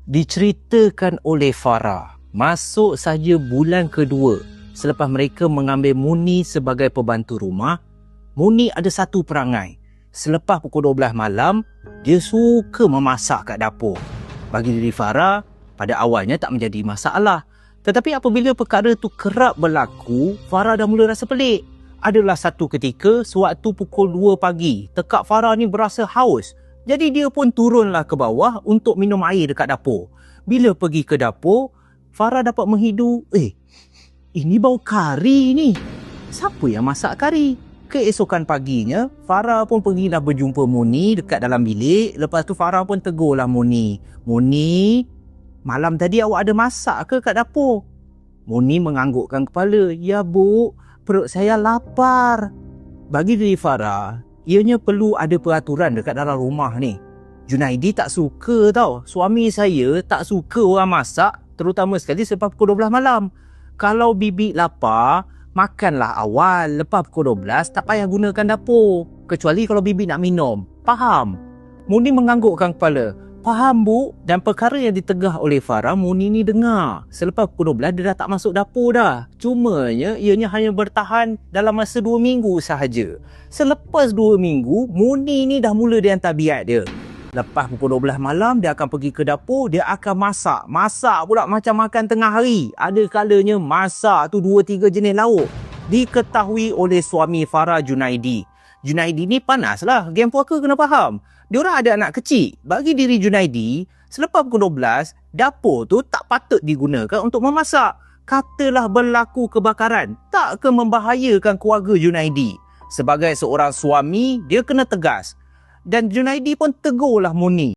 Diceritakan oleh Farah, masuk saja bulan kedua selepas mereka mengambil Muni sebagai pembantu rumah, Muni ada satu perangai. Selepas pukul 12 malam, dia suka memasak kat dapur. Bagi diri Farah, pada awalnya tak menjadi masalah. Tetapi apabila perkara tu kerap berlaku, Farah dah mula rasa pelik. Adalah satu ketika, sewaktu pukul 2 pagi, tekak Farah ni berasa haus. Jadi dia pun turunlah ke bawah untuk minum air dekat dapur. Bila pergi ke dapur, Farah dapat menghidu, ini bau kari ni. Siapa yang masak kari? Keesokan paginya, Farah pun pergilah berjumpa Muni dekat dalam bilik. Lepas tu Farah pun tegurlah Muni. Muni, malam tadi awak ada masak ke kat dapur? Muni menganggukkan kepala. Ya bu, perut saya lapar. Bagi diri Farah, ianya perlu ada peraturan dekat dalam rumah ni. Junaidi tak suka tau. Suami saya tak suka orang masak, terutama sekali selepas pukul 12 malam. Kalau bibi lapar, makanlah awal. Lepas pukul 12, tak payah gunakan dapur. Kecuali kalau bibi nak minum. Faham? Muni menganggukkan kepala. Faham bu. Dan perkara yang ditegah oleh Farah, Muni ni dengar. Selepas pukul 12, dia dah tak masuk dapur dah. Cumanya, ianya hanya bertahan dalam masa 2 minggu sahaja. Selepas 2 minggu, Muni ni dah mula dia hantar biat dia. Lepas pukul 12 malam, dia akan pergi ke dapur, dia akan masak. Masak pula macam makan tengah hari. Ada kalanya masak tu 2-3 jenis lauk. Diketahui oleh suami Farah, Junaidi. Junaidi ni panas lah. Geng puaka kena faham. Diorang ada anak kecil. Bagi diri Junaidi, selepas pukul 12, dapur tu tak patut digunakan untuk memasak. Katalah berlaku kebakaran, tak ke membahayakan keluarga Junaidi. Sebagai seorang suami, dia kena tegas. Dan Junaidi pun tegurlah Muni.